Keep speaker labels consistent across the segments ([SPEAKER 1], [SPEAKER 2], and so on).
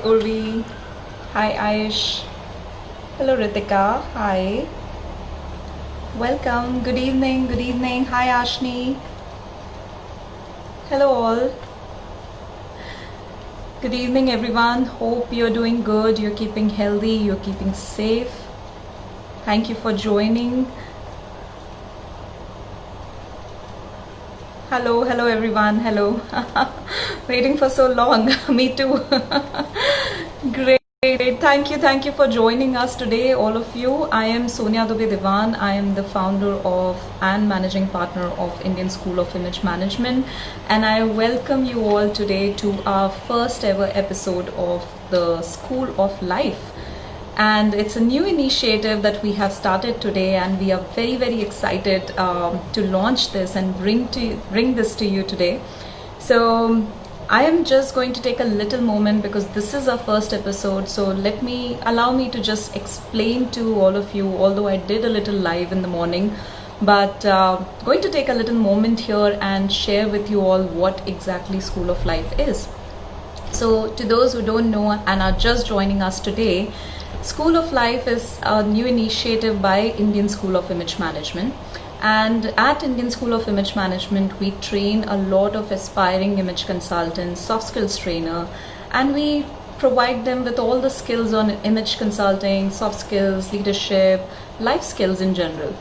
[SPEAKER 1] Urvi. Hi, Aish. Hello, Ritika. Hi. Welcome. Good evening. Good evening. Hi, Ashni. Hello, all. Good evening, everyone. Hope you're doing good. You're keeping healthy. You're keeping safe. Thank you for joining. Hello, hello, everyone. Hello. Waiting for so long. Me too. Great. Thank you for joining us today, all of you. I am Sonia Dubey Diwan. I am the founder of and managing partner of Indian School of Image Management, and I welcome you all today to our first ever episode of the School of Life. And it's a new initiative that we have started today, and we are very excited to launch this and bring this to you today. So I am just going to take a little moment because this is our first episode. So allow me to just explain to all of you, although I did a little live in the morning, but going to take a little moment here and share with you all what exactly School of Life is. So to those who don't know and are just joining us today, School of Life is a new initiative by Indian School of Image Management. And at Indian School of Image Management, we train a lot of aspiring image consultants, soft skills trainer, and we provide them with all the skills on image consulting, soft skills, leadership, life skills in general.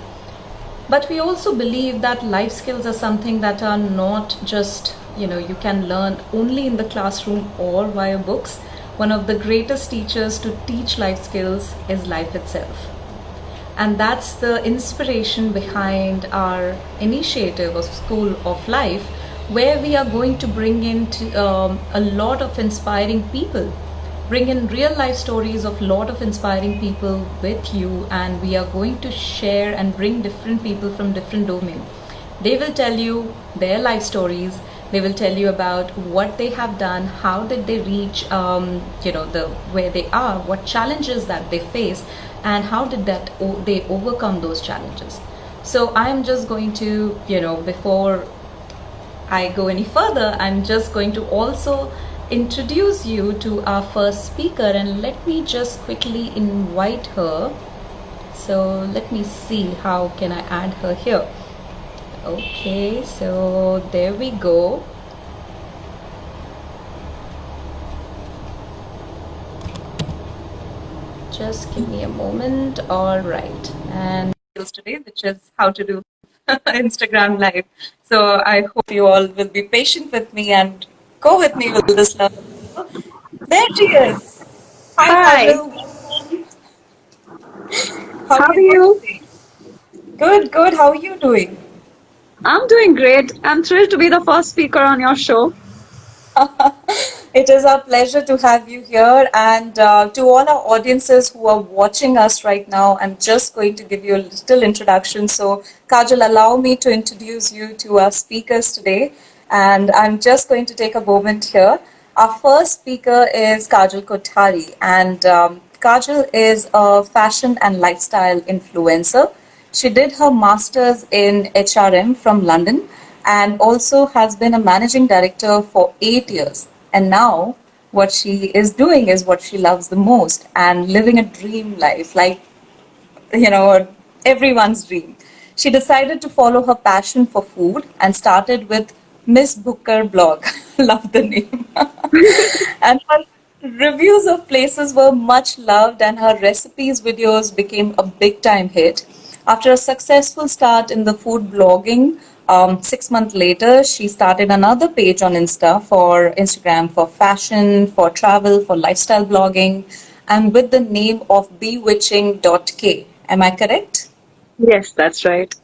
[SPEAKER 1] But we also believe that life skills are something that are not just, you can learn only in the classroom or via books. One of the greatest teachers to teach life skills is life itself. And that's the inspiration behind our initiative of School of Life, where we are going to bring in a lot of inspiring people, bring in real life stories of a lot of inspiring people with you, and we are going to share and bring different people from different domains. They will tell you their life stories. They will tell you about what they have done, how did they reach, where they are, what challenges that they face, and how did they overcome those challenges. So I'm just going to, before I go any further, I'm just going to also introduce you to our first speaker, and let me just quickly invite her. So let me see how can I add her here. Okay, so there we go. Just give me a moment. All right. And today, which is how to do Instagram Live. So I hope you all will be patient with me and go with me with this love. There she is. Hi,
[SPEAKER 2] Hi,
[SPEAKER 1] Kajal. How
[SPEAKER 2] how
[SPEAKER 1] are
[SPEAKER 2] are
[SPEAKER 1] you doing
[SPEAKER 2] you?
[SPEAKER 1] today? Good, good. How are you doing?
[SPEAKER 2] I'm doing great. I'm thrilled to be the first speaker on your show.
[SPEAKER 1] It is our pleasure to have you here. And to all our audiences who are watching us right now, I'm just going to give you a little introduction. So, Kajal, allow me to introduce you to our speakers today. And I'm just going to take a moment here. Our first speaker is Kajal Kothari. And Kajal is a fashion and lifestyle influencer. She did her master's in HRM from London and also has been a managing director for 8 years. And now, what she is doing is what she loves the most and living a dream life, like, everyone's dream. She decided to follow her passion for food and started with Miss Booker blog. Love the name. And her reviews of places were much loved, and her recipes videos became a big time hit. After a successful start in the food blogging, 6 months later, she started another page on Instagram for fashion, for travel, for lifestyle blogging, and with the name of bewitching.k. Am I correct?
[SPEAKER 2] Yes, that's right.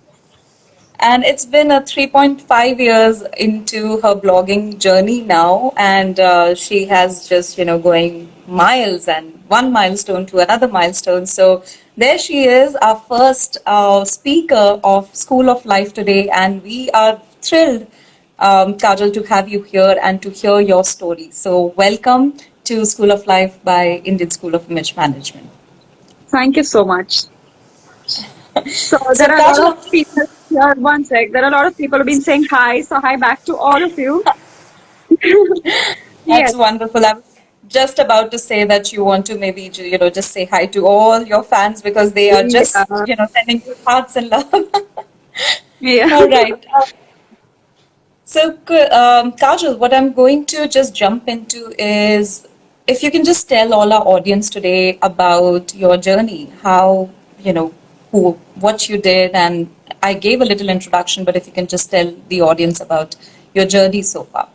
[SPEAKER 1] And it's been a 3.5 years into her blogging journey now, and she has just, going miles and one milestone to another milestone. So there she is, our first speaker of School of Life today, and we are thrilled, Kajal, to have you here and to hear your story. So welcome to School of Life by Indian School of Image Management.
[SPEAKER 2] Thank you so much. So
[SPEAKER 1] So
[SPEAKER 2] there are a lot
[SPEAKER 1] Kajal,
[SPEAKER 2] of people here. One sec. There are a lot of people who've been saying hi. So hi back to all of you.
[SPEAKER 1] that's
[SPEAKER 2] Yes.
[SPEAKER 1] wonderful. just about to say that you want to maybe, just say hi to all your fans because they are just,
[SPEAKER 2] Yeah,
[SPEAKER 1] sending you hearts and love.
[SPEAKER 2] yeah.
[SPEAKER 1] All right. So, Kajal, what I'm going to just jump into is if you can just tell all our audience today about your journey, how, what you did. And I gave a little introduction, but if you can just tell the audience about your journey so far.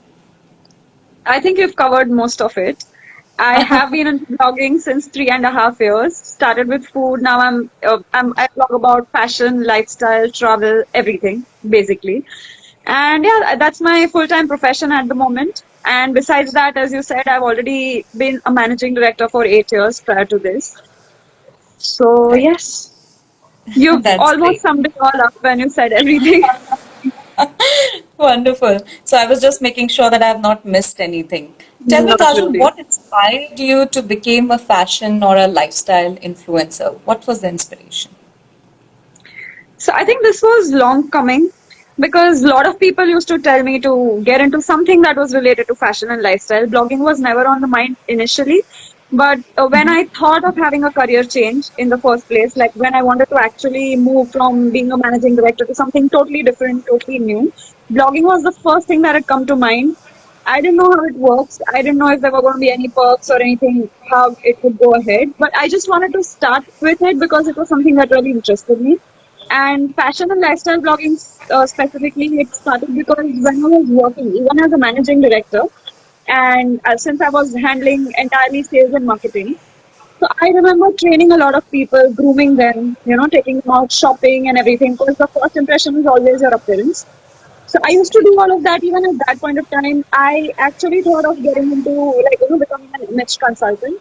[SPEAKER 2] I think you've covered most of it. I have been into blogging since 3.5 years. Started with food. Now I blog about fashion, lifestyle, travel, everything basically. And yeah, that's my full-time profession at the moment. And besides that, as you said, I've already been a managing director for 8 years prior to this. So
[SPEAKER 1] Right.
[SPEAKER 2] yes, you've
[SPEAKER 1] That's
[SPEAKER 2] almost
[SPEAKER 1] great.
[SPEAKER 2] summed it all up when you said everything.
[SPEAKER 1] Wonderful. So I was just making sure that I have not missed anything. Tell me,
[SPEAKER 2] Not
[SPEAKER 1] Kajal,
[SPEAKER 2] really.
[SPEAKER 1] what inspired you to become a fashion or a lifestyle influencer? What was the inspiration?
[SPEAKER 2] So I think this was long coming because a lot of people used to tell me to get into something that was related to fashion and lifestyle. Blogging was never on the mind initially, but when I thought of having a career change in the first place, like when I wanted to actually move from being a managing director to something totally different, totally new, blogging was the first thing that had come to mind. I didn't know how it works. I didn't know if there were going to be any perks or anything, how it would go ahead. But I just wanted to start with it because it was something that really interested me. And fashion and lifestyle blogging specifically, it started because when I was working, even as a managing director, and since I was handling entirely sales and marketing, so I remember training a lot of people, grooming them, taking them out shopping and everything, because the first impression is always your appearance. So I used to do all of that even at that point of time. I actually thought of getting into becoming an image consultant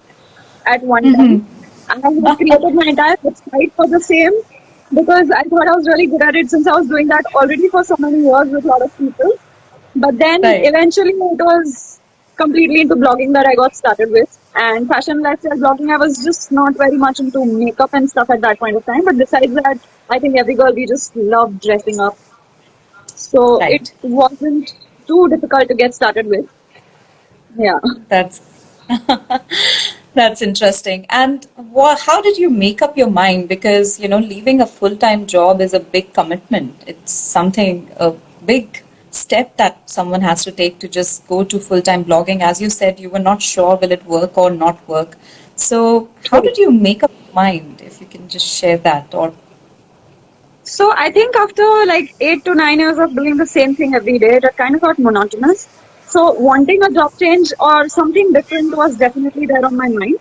[SPEAKER 2] at one time. I had created my entire website for the same because I thought I was really good at it since I was doing that already for so many years with a lot of people. But then
[SPEAKER 1] Right.
[SPEAKER 2] eventually it was completely into blogging that I got started with. And fashion lifestyle blogging, I was just not very much into makeup and stuff at that point of time. But besides that, I think every girl, we just love dressing up. So it
[SPEAKER 1] Right.
[SPEAKER 2] wasn't too difficult to get started with. Yeah.
[SPEAKER 1] That's that's interesting. And how did you make up your mind? Because, leaving a full-time job is a big commitment. It's something, a big step that someone has to take to just go to full-time blogging. As you said, you were not sure will it work or not work. So how
[SPEAKER 2] True.
[SPEAKER 1] did you make up your mind? If you can just share that, or
[SPEAKER 2] So I think after like 8 to 9 years of doing the same thing every day, it kind of got monotonous. So wanting a job change or something different was definitely there on my mind.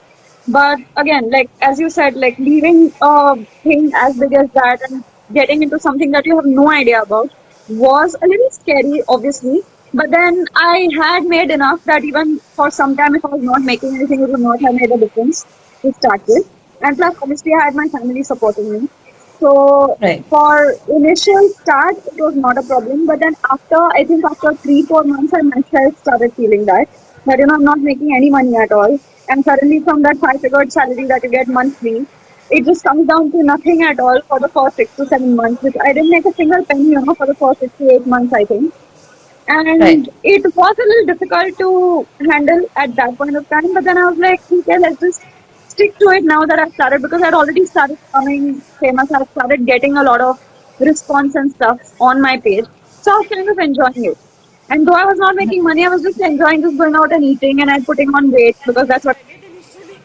[SPEAKER 2] But again, like as you said, like leaving a thing as big as that and getting into something that you have no idea about was a little scary, obviously. But then I had made enough that even for some time, if I was not making anything, it would not have made a difference to start with. And plus, obviously, I had my family supporting me. So
[SPEAKER 1] right,
[SPEAKER 2] for initial start, it was not a problem. But then I think after 3, 4 months, I myself started feeling that I'm not making any money at all. And suddenly from that five-figure salary that you get monthly, it just comes down to nothing at all for the first 6 to 7 months, which I didn't make a single penny, for the first 6 to 8 months, I think.
[SPEAKER 1] right.
[SPEAKER 2] And it was a little difficult to handle at that point of time. But then I was like, okay, let's just stick to it now that I've started because I'd already started becoming famous. I've started getting a lot of response and stuff on my page. So I was kind of enjoying it. And though I was not making money, I was just enjoying just going out and eating and putting on weight because that's what I did initially.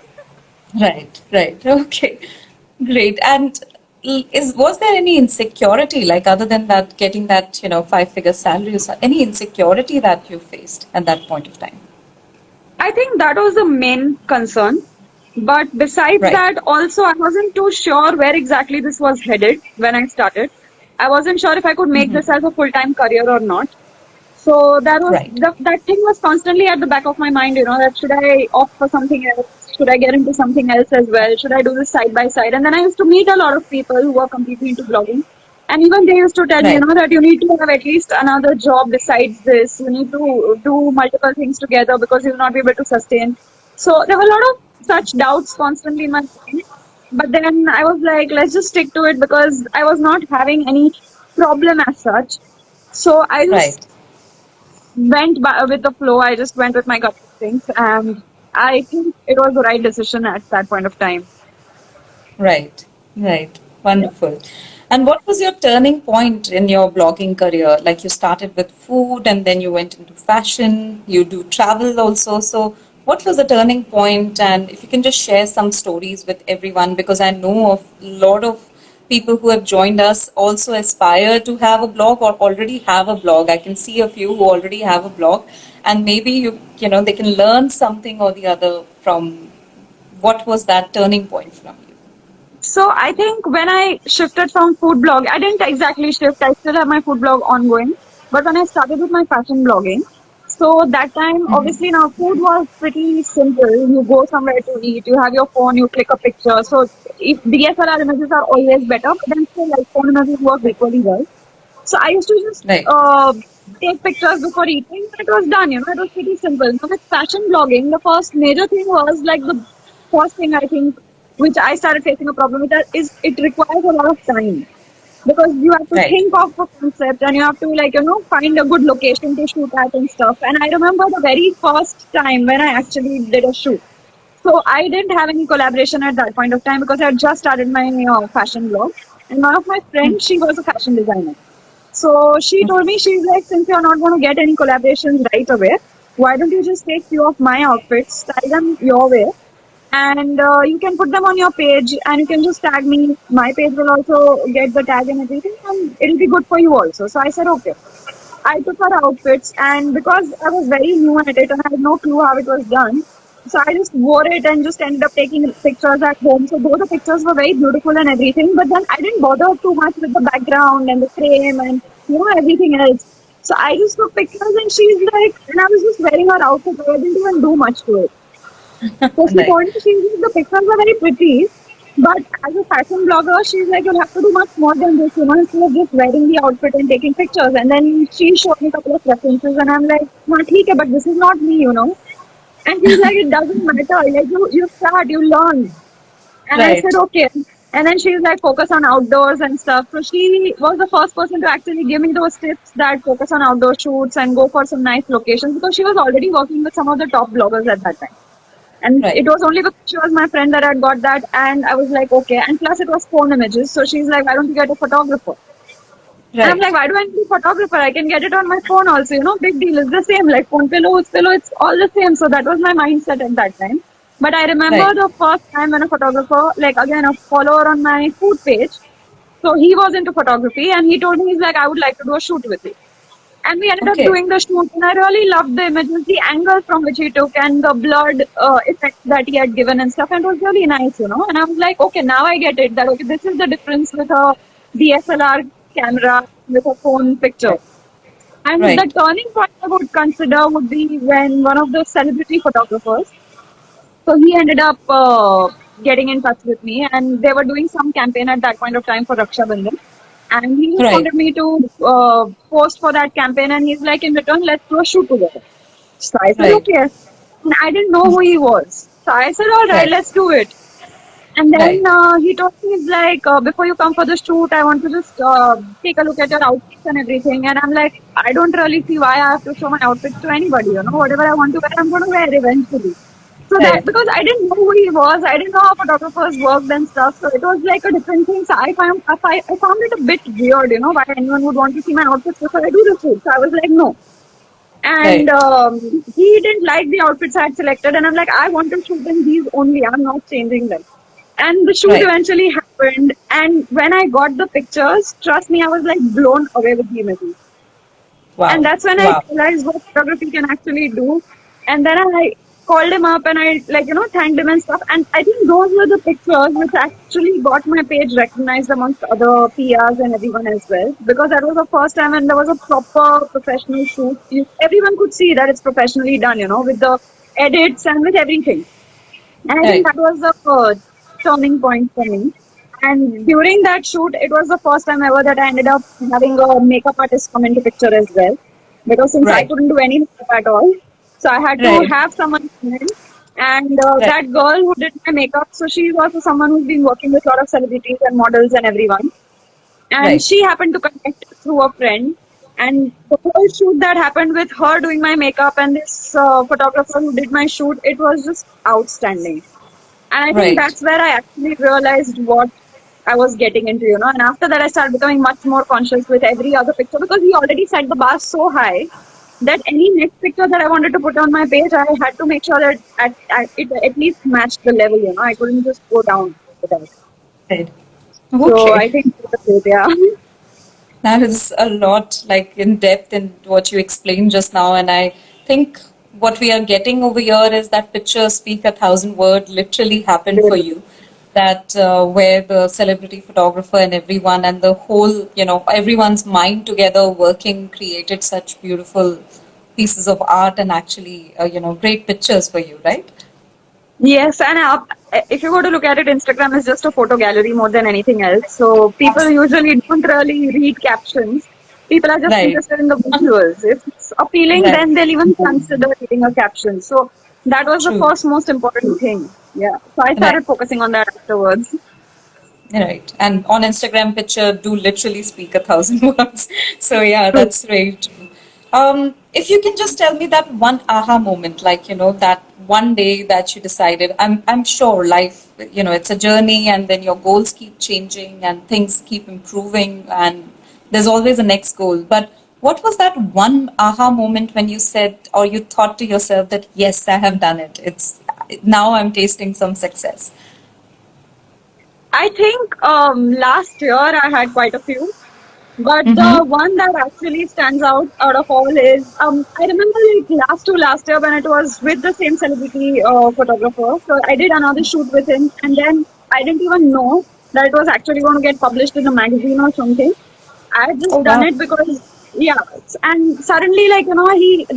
[SPEAKER 1] Right, right. Okay, great. And was there any insecurity, like other than that, getting that, five-figure salary, or any insecurity that you faced at that point of time?
[SPEAKER 2] I think that was the main concern. But besides
[SPEAKER 1] Right.
[SPEAKER 2] that, also, I wasn't too sure where exactly this was headed when I started. I wasn't sure if I could make this as a full-time career or not. So
[SPEAKER 1] Right.
[SPEAKER 2] that thing was constantly at the back of my mind, that should I opt for something else? Should I get into something else as well? Should I do this side by side? And then I used to meet a lot of people who were completely into blogging. And even they used to tell me,
[SPEAKER 1] Right.
[SPEAKER 2] that you need to have at least another job besides this. You need to do multiple things together because you'll not be able to sustain. So there were a lot of such doubts constantly in my mind. But then I was like, let's just stick to it because I was not having any problem as such. So I
[SPEAKER 1] Right.
[SPEAKER 2] just went with the flow. I just went with my gut instincts, and I think it was the right decision at that point of time.
[SPEAKER 1] Right, right. Wonderful. And what was your turning point in your blogging career? Like you started with food and then you went into fashion, you do travel also. So, what was the turning point? And if you can just share some stories with everyone, because I know of a lot of people who have joined us also aspire to have a blog or already have a blog. I can see a few who already have a blog, and maybe you know they can learn something or the other from what was that turning point from you.
[SPEAKER 2] So I think when I shifted from food blog, I didn't exactly shift. I still have my food blog ongoing. But when I started with my fashion blogging, so that time, obviously now food was pretty simple. You go somewhere to eat, you have your phone, you click a picture. So if DSLR images are always better, but then still like phone images work equally well. So I used to just
[SPEAKER 1] Right.
[SPEAKER 2] take pictures before eating. It was done, you know, it was pretty simple. Now with fashion blogging, the first major thing was like the first thing I think which I started facing a problem with that is it requires a lot of time because you have to
[SPEAKER 1] Right.
[SPEAKER 2] think of a concept and you have to like, you know, find a good location to shoot at and stuff. And I remember the very first time when I actually did a shoot. So I didn't have any collaboration at that point of time because I had just started my fashion blog. And one of my friends, she was a fashion designer. So she told me, she's like, since you're not going to get any collaborations right away, why don't you just take few of my outfits, style them your way, and you can put them on your page and you can just tag me. My page will also get the tag and everything, and it'll be good for you also. So I said, okay. I took her outfits, and because I was very new at it and I had no clue how it was done, so I just wore it and just ended up taking pictures at home. So though the pictures were very beautiful and everything, but then I didn't bother too much with the background and the frame and everything else. So I just took pictures and she's like, and I was just wearing her outfit. I didn't even do much to it. So she
[SPEAKER 1] Right.
[SPEAKER 2] told me, she's like, the pictures are very pretty, but as a fashion blogger, she's like, you'll have to do much more than this, you know, instead of just wearing the outfit and taking pictures. And then she showed me a couple of references, and I'm like, "Haan, theek hai, but this is not me, you know." And she's like, it doesn't matter. Like you start, you learn. And I said,
[SPEAKER 1] Right.
[SPEAKER 2] okay. And then she's like, focus on outdoors and stuff. So she was the first person to actually give me those tips that focus on outdoor shoots and go for some nice locations because she was already working with some of the top bloggers at that time. And it
[SPEAKER 1] Right.
[SPEAKER 2] was only because she was my friend that I'd got that. And I was like, okay. And plus, it was phone images. So she's like, why don't you get a photographer? And I'm like,
[SPEAKER 1] Right.
[SPEAKER 2] why do I need a photographer? I can get it on my phone also. You know, big deal. It's the same. Like phone pillow, it's all the same. So that was my mindset at that time. But I remember
[SPEAKER 1] Right.
[SPEAKER 2] the first time when a photographer, like again, a follower on my food page. So he was into photography and he told me, he's like, I would like to do a shoot with you. And we ended up
[SPEAKER 1] Okay.
[SPEAKER 2] doing the shoot, and I really loved the images, the angle from which he took, and the blood effect that he had given and stuff. And it was really nice, you know. And I was like, okay, now I get it. That okay, this is the difference with a DSLR camera with a phone picture.
[SPEAKER 1] Right.
[SPEAKER 2] And the
[SPEAKER 1] Right.
[SPEAKER 2] turning point I would consider would be when one of the celebrity photographers, so he ended up getting in touch with me, and they were doing some campaign at that point of time for Raksha Bandhan. And he just
[SPEAKER 1] Right.
[SPEAKER 2] wanted me to post for that campaign, and he's like, in return, let's do a shoot together. So I said,
[SPEAKER 1] Right.
[SPEAKER 2] okay. And I didn't know who he was. So I said, all right,
[SPEAKER 1] Right.
[SPEAKER 2] let's do it. And then
[SPEAKER 1] Right.
[SPEAKER 2] he told me, he's like, before you come for the shoot, I want to just take a look at your outfits and everything. And I'm like, I don't really see why I have to show my outfits to anybody. You know, whatever I want to wear, I'm going to wear eventually. So that
[SPEAKER 1] Right.
[SPEAKER 2] because I didn't know who he was, I didn't know how photographers worked and stuff. So it was like a different thing. So I found it a bit weird, you know, why anyone would want to see my outfits before I do the shoot. So I was like, no. And
[SPEAKER 1] Right.
[SPEAKER 2] he didn't like the outfits I had selected, and I'm like, I want to shoot in these only. I'm not changing them. And the shoot
[SPEAKER 1] Right.
[SPEAKER 2] eventually happened. And when I got the pictures, trust me, I was like blown away with the images. And
[SPEAKER 1] Wow.
[SPEAKER 2] that's when I
[SPEAKER 1] Wow.
[SPEAKER 2] realized what photography can actually do. And then I called him up and I like, you know, thanked him and stuff. And I think those were the pictures which actually got my page recognized amongst other PRs and everyone as well. Because that was the first time and there was a proper professional shoot. Everyone could see that it's professionally done, you know, with the edits and with everything. And I think
[SPEAKER 1] Right.
[SPEAKER 2] that was the turning point for me. And during that shoot, it was the first time ever that I ended up having a makeup artist come into picture as well. Because since I
[SPEAKER 1] Right.
[SPEAKER 2] couldn't do any makeup at all, so I had to
[SPEAKER 1] Right.
[SPEAKER 2] have someone come in. And
[SPEAKER 1] Right.
[SPEAKER 2] that girl who did my makeup, so she's also someone who's been working with a lot of celebrities and models and everyone. And
[SPEAKER 1] Right.
[SPEAKER 2] she happened to connect through a friend. And the whole shoot that happened with her doing my makeup and this photographer who did my shoot, it was just outstanding. And I think
[SPEAKER 1] Right.
[SPEAKER 2] that's where I actually realized what I was getting into, you know. And after that, I started becoming much more conscious with every other picture because he already set the bar so high that any next picture that I wanted to put on my page, I had to make sure that it at least matched the level, you know. I couldn't just go down with that.
[SPEAKER 1] Right.
[SPEAKER 2] So I
[SPEAKER 1] Okay.
[SPEAKER 2] think that's it, yeah.
[SPEAKER 1] That is a lot, like in depth in what you explained just now, and I think what we are getting over here is that pictures speak a thousand words literally happened for you. That where the celebrity photographer and everyone and the whole, everyone's mind together working created such beautiful pieces of art and actually, great pictures for you, right?
[SPEAKER 2] Yes, and if you go to look at it, Instagram is just a photo gallery more than anything else. So people usually don't really read captions. People are just
[SPEAKER 1] Right,
[SPEAKER 2] interested in the visuals. If it's appealing,
[SPEAKER 1] right.
[SPEAKER 2] then they'll even consider reading a caption. So that was the
[SPEAKER 1] True.
[SPEAKER 2] first most important thing. Yeah. So I
[SPEAKER 1] Right.
[SPEAKER 2] started focusing on that afterwards.
[SPEAKER 1] Right. And on Instagram, picture do literally speak a thousand words. So yeah,
[SPEAKER 2] True.
[SPEAKER 1] that's very true. If you can just tell me that one aha moment, like, that one day that you decided, I'm sure life, it's a journey and then your goals keep changing and things keep improving and there's always a next goal. But what was that one aha moment when you said or you thought to yourself that, yes, I have done it. Now I'm tasting some success.
[SPEAKER 2] I think last year I had quite a few. But
[SPEAKER 1] Mm-hmm.
[SPEAKER 2] the one that actually stands out of all is I remember like last year when it was with the same celebrity photographer. So I did another shoot with him, and then I didn't even know that it was actually going to get published in a magazine or something. I had
[SPEAKER 1] Oh,
[SPEAKER 2] just done
[SPEAKER 1] wow.
[SPEAKER 2] it because yeah, and suddenly like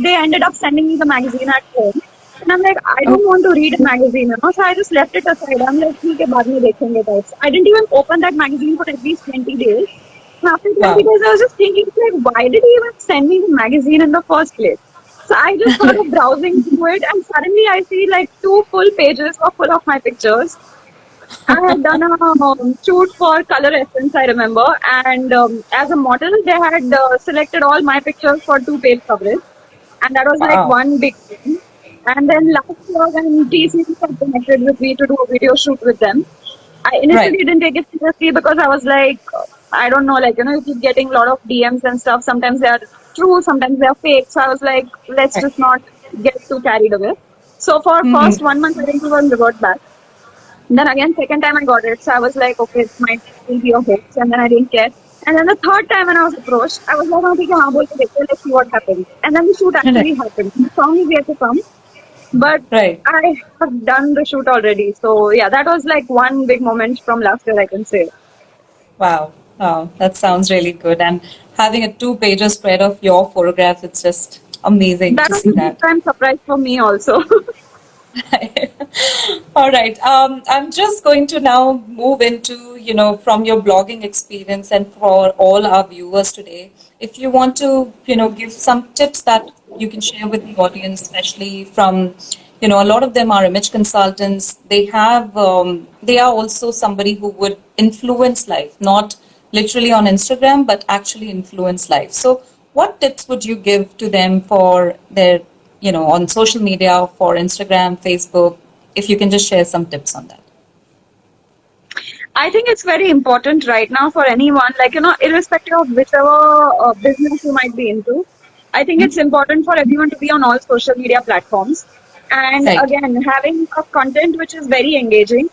[SPEAKER 2] they ended up sending me the magazine at home. And I'm like, I
[SPEAKER 1] Oh,
[SPEAKER 2] don't want to read a magazine, you know, so I just left it aside. I'm like, ठीक है, बाद में देखेंगे types. I didn't even open that magazine for at least 20 days. After 20
[SPEAKER 1] wow.
[SPEAKER 2] days, I was just thinking, like, why did he even send me the magazine in the first place? So I just started browsing through it, and suddenly I see like 2 full pages were full of my pictures. I had done a shoot for Color Essence, I remember, and as a model, they had selected all my pictures for 2 page coverage, and that was like
[SPEAKER 1] Wow.
[SPEAKER 2] one big thing. And then last year, when TCS had connected with me to do a video shoot with them, I initially
[SPEAKER 1] Right.
[SPEAKER 2] didn't take it seriously because I was like, I don't know, like, you know, you keep getting a lot of DMs and stuff. Sometimes they are true, sometimes they are fake. So I was like, let's
[SPEAKER 1] Right.
[SPEAKER 2] just not get too carried away. So for first
[SPEAKER 1] Hmm.
[SPEAKER 2] 1 month, I didn't even revert back. Then again, second time I got it. So I was like, okay, it might still be a hoax. And then I didn't care. And then the third time when I was approached, I was like, "हाँ, ठीक है, हाँ, बोल के देखते हैं, let's see what happens." And then the shoot
[SPEAKER 1] Right.
[SPEAKER 2] actually happened. The song is yet to come, but
[SPEAKER 1] Right.
[SPEAKER 2] I have done the shoot already. So yeah, that was like one big moment from last year, I can say.
[SPEAKER 1] Wow. Wow. That sounds really good. And having a two-pager spread of your photographs, it's just amazing
[SPEAKER 2] That
[SPEAKER 1] to
[SPEAKER 2] was
[SPEAKER 1] see
[SPEAKER 2] a big
[SPEAKER 1] that.
[SPEAKER 2] time surprise for me also.
[SPEAKER 1] All right. I'm just going to now move into, from your blogging experience and for all our viewers today, if you want to, give some tips that you can share with the audience, especially from, a lot of them are image consultants. They are also somebody who would influence life, not literally on Instagram, but actually influence life. So what tips would you give to them for their on social media for Instagram, Facebook, if you can just share some tips on that.
[SPEAKER 2] I think it's very important right now for anyone, like, you know, irrespective of whichever business you might be into. I think it's important for everyone to be on all social media platforms. And
[SPEAKER 1] Right.
[SPEAKER 2] again, having a content which is very engaging,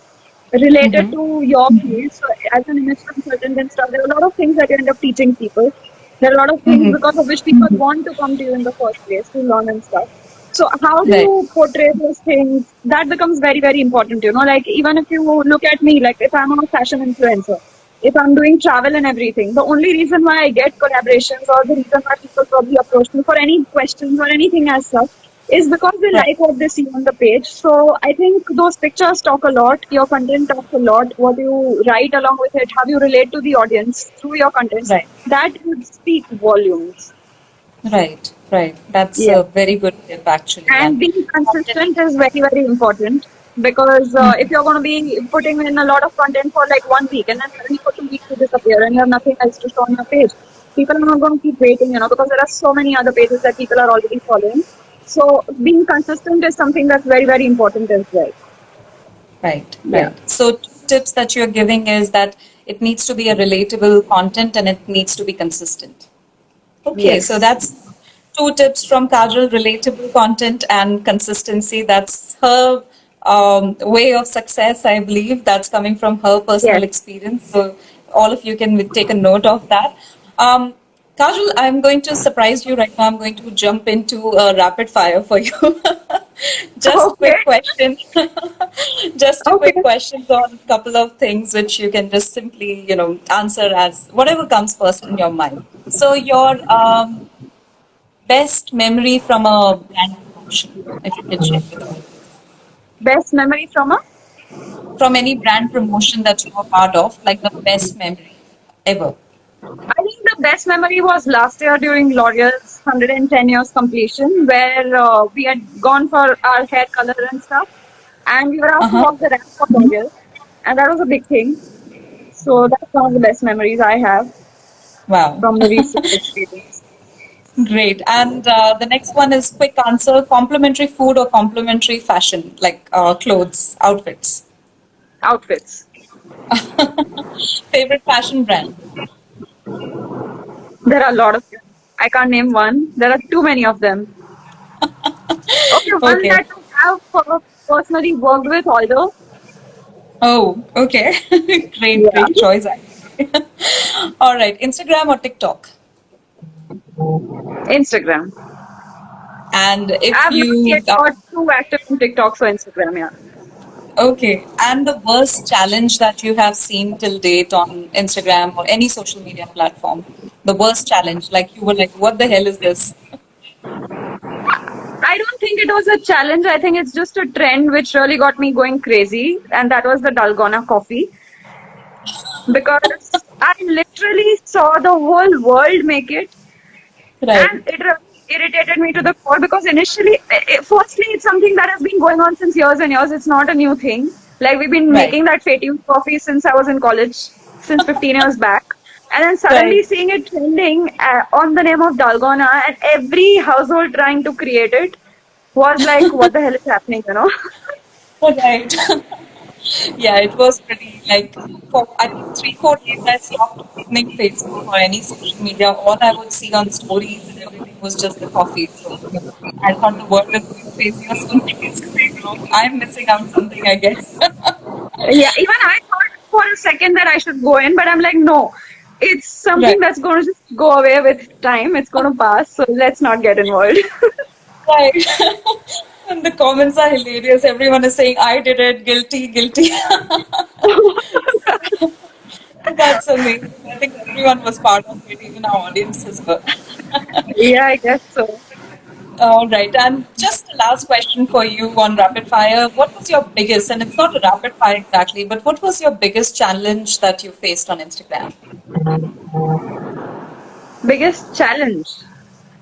[SPEAKER 2] related
[SPEAKER 1] Mm-hmm.
[SPEAKER 2] to your field. So, as an image consultant and stuff, there are a lot of things that you end up teaching people. There are a lot of things
[SPEAKER 1] Mm-hmm.
[SPEAKER 2] because of which people want to come to you in the first place to learn and stuff. So, how do
[SPEAKER 1] Right.
[SPEAKER 2] you portray those things? That becomes very, very important. You know, like even if you look at me, like if I'm a fashion influencer, if I'm doing travel and everything, the only reason why I get collaborations or the reason why people probably approach me for any questions or anything as such is because they
[SPEAKER 1] Right.
[SPEAKER 2] like what they see on the page. So I think those pictures talk a lot, your content talks a lot, what you write along with it, how you relate to the audience through your content,
[SPEAKER 1] Right.
[SPEAKER 2] that would speak volumes.
[SPEAKER 1] Right. Right. That's
[SPEAKER 2] Yeah.
[SPEAKER 1] a very good tip actually.
[SPEAKER 2] And
[SPEAKER 1] And
[SPEAKER 2] being consistent is very, very important because if you're going to be putting in a lot of content for like 1 week and then suddenly for 2 weeks you disappear and you have nothing else to show on your page, People are not going to keep waiting, because there are so many other pages that people are already following. So being consistent is something that's very, very important as well.
[SPEAKER 1] Right,
[SPEAKER 2] Yeah.
[SPEAKER 1] right. So two tips that you're giving is that it needs to be a relatable content and it needs to be consistent. Okay, so
[SPEAKER 2] Yes.
[SPEAKER 1] that's two tips from Kajal: relatable content and consistency. That's her way of success, I believe. That's coming from her personal
[SPEAKER 2] Yes.
[SPEAKER 1] experience. So all of you can take a note of that. Um, Kajal, I'm going to surprise you right now. I'm going to jump into a rapid fire for you. Just
[SPEAKER 2] Okay.
[SPEAKER 1] quick question. Just a quick
[SPEAKER 2] Okay.
[SPEAKER 1] questions on a couple of things which you can just simply, answer as whatever comes first in your mind. So your best memory from a brand promotion, if you can share with us.
[SPEAKER 2] Best memory from a
[SPEAKER 1] From any brand promotion that you were part of, like the best memory ever.
[SPEAKER 2] I think the best memory was last year during L'Oreal's 110 years completion, where we had gone for our hair color and stuff, and we were asked to
[SPEAKER 1] Uh-huh.
[SPEAKER 2] walk the ramp for L'Oreal, and that was a big thing. So that's one of the best memories I have
[SPEAKER 1] Wow.
[SPEAKER 2] from the recent experience.
[SPEAKER 1] Great. And the next one is quick answer: complimentary food or complimentary fashion, like clothes, outfits.
[SPEAKER 2] Outfits.
[SPEAKER 1] Favorite fashion brand?
[SPEAKER 2] There are a lot of them. I can't name one. There are too many of them. Okay, one
[SPEAKER 1] Okay.
[SPEAKER 2] that I have personally worked with, although.
[SPEAKER 1] Oh, okay. Great,
[SPEAKER 2] Yeah.
[SPEAKER 1] great choice, actually. All right. Instagram or TikTok?
[SPEAKER 2] Instagram.
[SPEAKER 1] And if
[SPEAKER 2] I've not
[SPEAKER 1] you,
[SPEAKER 2] yet got too active on TikTok, so Instagram, yeah.
[SPEAKER 1] okay, and the worst challenge that you have seen till date on Instagram or any social media platform, the worst challenge, like you were like, what the hell is this?
[SPEAKER 2] I don't think it was a challenge. I think it's just a trend which really got me going crazy, and that was the Dalgona coffee. Because I literally saw the whole world make it,
[SPEAKER 1] Right,
[SPEAKER 2] and it really irritated me to the core because initially, firstly, it's something that has been going on since years and years. It's not a new thing. Like we've been
[SPEAKER 1] right,
[SPEAKER 2] making that Fetty coffee since I was in college, since 15 years back. And then
[SPEAKER 1] right,
[SPEAKER 2] suddenly seeing it trending on the name of Dalgona and every household trying to create it was like, what the hell is happening?
[SPEAKER 1] right. Yeah, it was pretty like for I think 3, 4 days I stopped opening Facebook or any social media. All I would see on stories and everything was just the coffee. So I thought the world is going crazy or something is going wrong. I'm missing out something, I guess.
[SPEAKER 2] Yeah, even I thought for a second that I should go in, but I'm like, no, it's something
[SPEAKER 1] Right.
[SPEAKER 2] that's going to just go away with time. It's going to pass, so let's not get involved.
[SPEAKER 1] Right. And the comments are hilarious. Everyone is saying, I did it, guilty, guilty. That's amazing. I think everyone was part of it, even our audiences were.
[SPEAKER 2] Yeah, I guess so.
[SPEAKER 1] All right. And just a last question for you on rapid fire. What was your biggest, and it's not a rapid fire exactly, but what was your biggest challenge that you faced on Instagram?
[SPEAKER 2] Biggest challenge.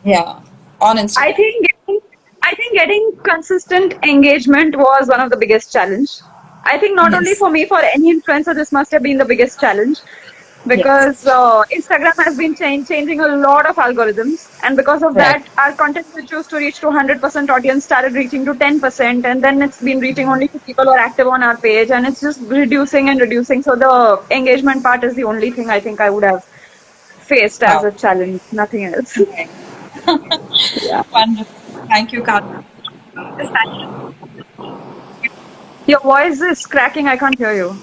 [SPEAKER 1] Yeah, on
[SPEAKER 2] I
[SPEAKER 1] Instagram.
[SPEAKER 2] think getting, I think getting consistent engagement was one of the biggest challenge. I think not only
[SPEAKER 1] Yes.
[SPEAKER 2] for me, for any influencer, this must have been the biggest challenge
[SPEAKER 1] Yes.
[SPEAKER 2] because Instagram has been changing a lot of algorithms, and because of
[SPEAKER 1] Right.
[SPEAKER 2] that, our content which used to reach to 100% audience started reaching to 10%, and then it's been reaching only to people who are active on our page, and it's just reducing and reducing. So the engagement part is the only thing I think I would have faced as
[SPEAKER 1] Wow.
[SPEAKER 2] a challenge, nothing else.
[SPEAKER 1] Right.
[SPEAKER 2] Yeah.
[SPEAKER 1] Wonderful. Thank you, Karthik.
[SPEAKER 2] Your voice is cracking. I can't hear you.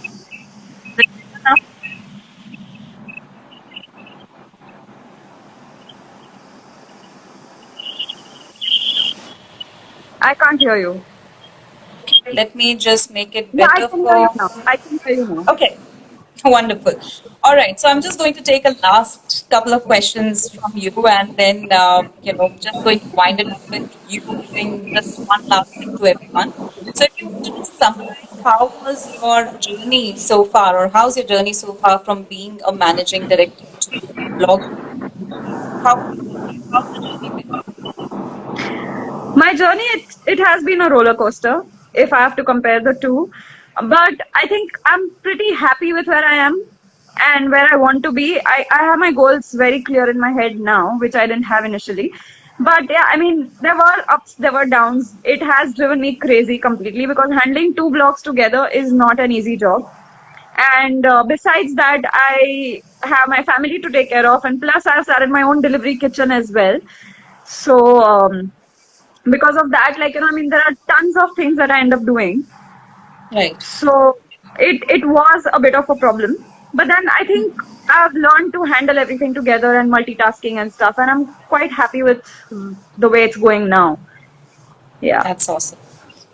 [SPEAKER 2] I can't hear you.
[SPEAKER 1] Let me just make it
[SPEAKER 2] Yeah, I
[SPEAKER 1] better
[SPEAKER 2] can hear you
[SPEAKER 1] for.
[SPEAKER 2] now. I can hear you now.
[SPEAKER 1] Okay, wonderful. All right, so I'm just going to take a last couple of questions from you, and then just going to wind it up with you giving just one last thing to everyone. So, if you were to just summarize, how was your journey so far, or how's your journey so far from being a managing director to blogging? How's the journey been?
[SPEAKER 2] My journey, it has been a roller coaster, if I have to compare the two. But I think I'm pretty happy with where I am. and where I want to be. I have my goals very clear in my head now, which I didn't have initially. But yeah, I mean, there were ups, there were downs. It has driven me crazy completely because handling two blogs together is not an easy job. And besides that, I have my family to take care of, and plus I've started my own delivery kitchen as well. So because of that, like, I mean, there are tons of things that I end up doing.
[SPEAKER 1] Right.
[SPEAKER 2] So it was a bit of a problem. But then I think I've learned to handle everything together and multitasking and stuff, and I'm quite happy with the way it's going now. Yeah.
[SPEAKER 1] That's awesome.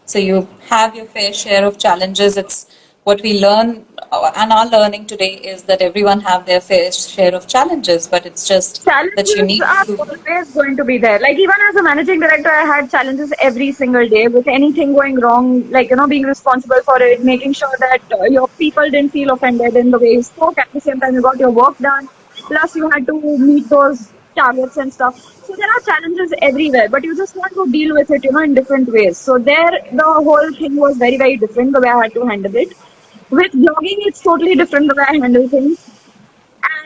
[SPEAKER 1] So you have your fair share of challenges. It's what we learn and are learning today is that everyone have their fair share of challenges, but it's just that you
[SPEAKER 2] Challenges
[SPEAKER 1] need
[SPEAKER 2] are
[SPEAKER 1] to.
[SPEAKER 2] always going to be there. Like even as a managing director, I had challenges every single day with anything going wrong, like, being responsible for it, making sure that your people didn't feel offended in the way you spoke. At the same time, you got your work done. Plus, you had to meet those targets and stuff. So there are challenges everywhere, but you just want to deal with it, in different ways. So there, the whole thing was very, very different the way I had to handle it. With blogging, it's totally different the way I handle things.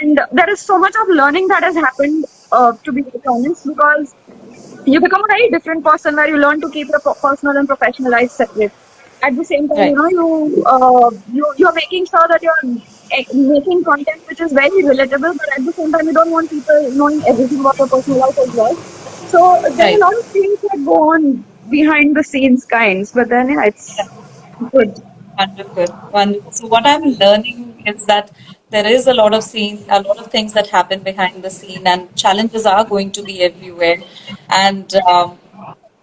[SPEAKER 2] And there is so much of learning that has happened, to be very honest, because you become a very different person where you learn to keep your personal and professional life separate. At the same time,
[SPEAKER 1] Right.
[SPEAKER 2] you're making sure that you're making content which is very relatable, but at the same time, you don't want people knowing everything about your personal life as well. So there are
[SPEAKER 1] Right.
[SPEAKER 2] a lot of things that go on behind the scenes, kinds, but then yeah, it's good.
[SPEAKER 1] Wonderful, wonderful. So what I'm learning is that there is a lot of things that happen behind the scene, and challenges are going to be everywhere. And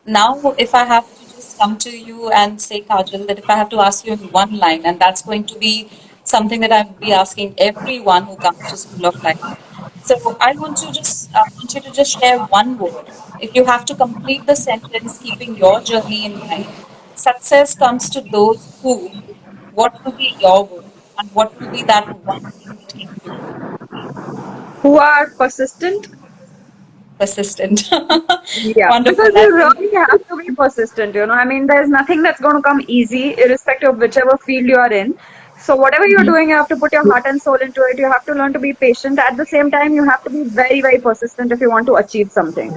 [SPEAKER 1] now, if I have to just come to you and say, Kajal, that if I have to ask you in one line, and that's going to be something that I'll be asking everyone who comes to School of Life. So I want you to just share one word. If you have to complete the sentence, keeping your journey in mind, success comes to those who. What will be your word, and what will be that one thing that can do?
[SPEAKER 2] Who are persistent.
[SPEAKER 1] Persistent.
[SPEAKER 2] Yeah, because
[SPEAKER 1] Wonderful. I
[SPEAKER 2] you
[SPEAKER 1] think.
[SPEAKER 2] really have to be persistent, I mean, there's nothing that's going to come easy, irrespective of whichever field you are in. So, whatever you're
[SPEAKER 1] Mhm.
[SPEAKER 2] doing, you have to put your heart and soul into it. You have to learn to be patient. At the same time, you have to be very, very persistent if you want to achieve something.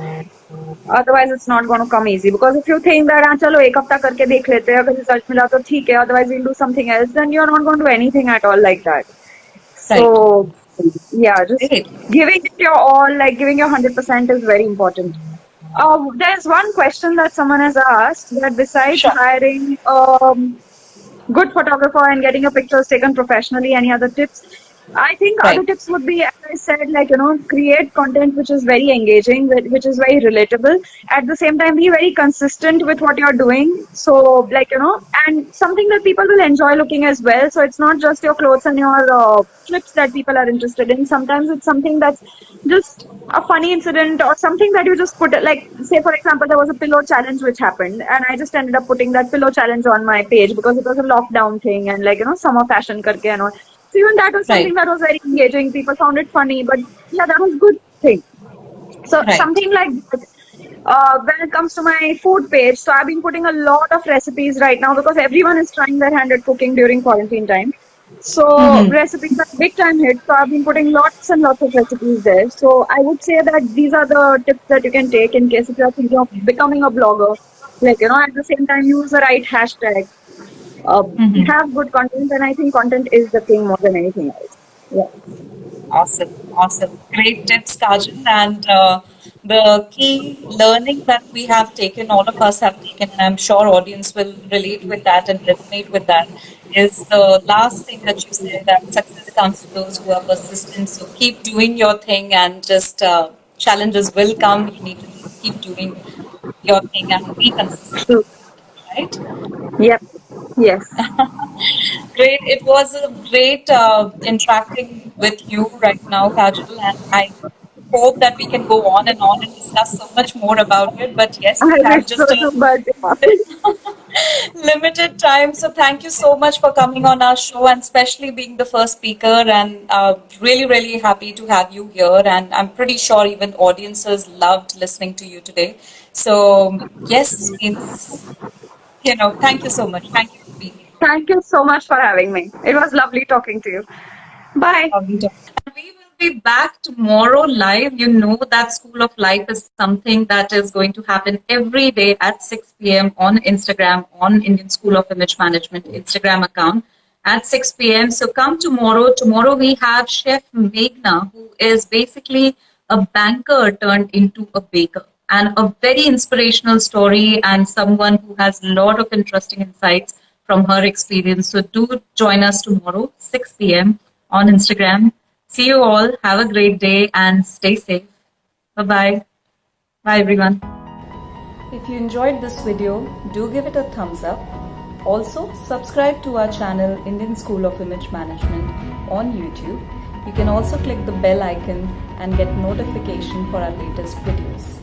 [SPEAKER 2] Otherwise, it's not going to come easy. Because if you think that, chalo, ek hafta karke dekh lete hain, agar result mila to theek hai, otherwise we'll do something else, then you're not going to do anything at all like that.
[SPEAKER 1] Right.
[SPEAKER 2] So, yeah, just
[SPEAKER 1] Great.
[SPEAKER 2] giving it your all, like giving your 100% is very important. There's one question that someone has asked that besides
[SPEAKER 1] Sure.
[SPEAKER 2] hiring good photographer and getting your pictures taken professionally, any other tips? I think other
[SPEAKER 1] Right.
[SPEAKER 2] tips would be, as I said, like, create content which is very engaging, which is very relatable. At the same time, be very consistent with what you're doing. So, like, and something that people will enjoy looking as well. So it's not just your clothes and your trips that people are interested in. Sometimes it's something that's just a funny incident or something that you just put, like, say, for example, there was a pillow challenge which happened, and I just ended up putting that pillow challenge on my page because it was a lockdown thing and, like, summer fashion karke and all. So even that was
[SPEAKER 1] Right.
[SPEAKER 2] something that was very engaging. People found it funny, but yeah, that was good thing. So
[SPEAKER 1] Right.
[SPEAKER 2] something like that. When it comes to my food page, so I've been putting a lot of recipes right now because everyone is trying their hand at cooking during quarantine time. So
[SPEAKER 1] Mm-hmm.
[SPEAKER 2] recipes are big time hit. So I've been putting lots and lots of recipes there. So I would say that these are the tips that you can take in case if you are thinking of becoming a blogger. Like, at the same time, use the right hashtag. Uh,
[SPEAKER 1] Mm-hmm.
[SPEAKER 2] have good content, and I think content is the thing more than anything else. Yeah.
[SPEAKER 1] Awesome, awesome. Great tips, Kajal. And the key learning that we have taken, all of us have taken, and I'm sure audience will relate with that and resonate with that, is the last thing that you said, that success comes to those who are persistent. So keep doing your thing, and just challenges will come. You need to keep doing your thing and be consistent,
[SPEAKER 2] True.
[SPEAKER 1] right?
[SPEAKER 2] Yep. Yes.
[SPEAKER 1] Great. It was a great interacting with you right now, Kajal, and I hope that we can go on and discuss so much more about it. But yes,
[SPEAKER 2] I
[SPEAKER 1] we have
[SPEAKER 2] wish so
[SPEAKER 1] just a
[SPEAKER 2] too, but
[SPEAKER 1] limited time. So thank you so much for coming on our show, and especially being the first speaker. And really, really happy to have you here. And I'm pretty sure even audiences loved listening to you today. So yes, thank you so much. Thank you for being here.
[SPEAKER 2] thank you so much for having me. It was lovely talking to you. Bye.
[SPEAKER 1] We will be back tomorrow live. You know that School of Life is something that is going to happen every day at 6 p.m. on Instagram, on Indian School of Image Management Instagram account at 6 p.m. So come tomorrow. Tomorrow we have Chef Meghna, who is basically a banker turned into a baker, and a very inspirational story, and someone who has a lot of interesting insights from her experience. So do join us tomorrow, 6 p.m. on Instagram. See you all. Have a great day and stay safe. Bye-bye. Bye, everyone. If you enjoyed this video, do give it a thumbs up. Also, subscribe to our channel Indian School of Image Management on YouTube. You can also click the bell icon and get notification for our latest videos.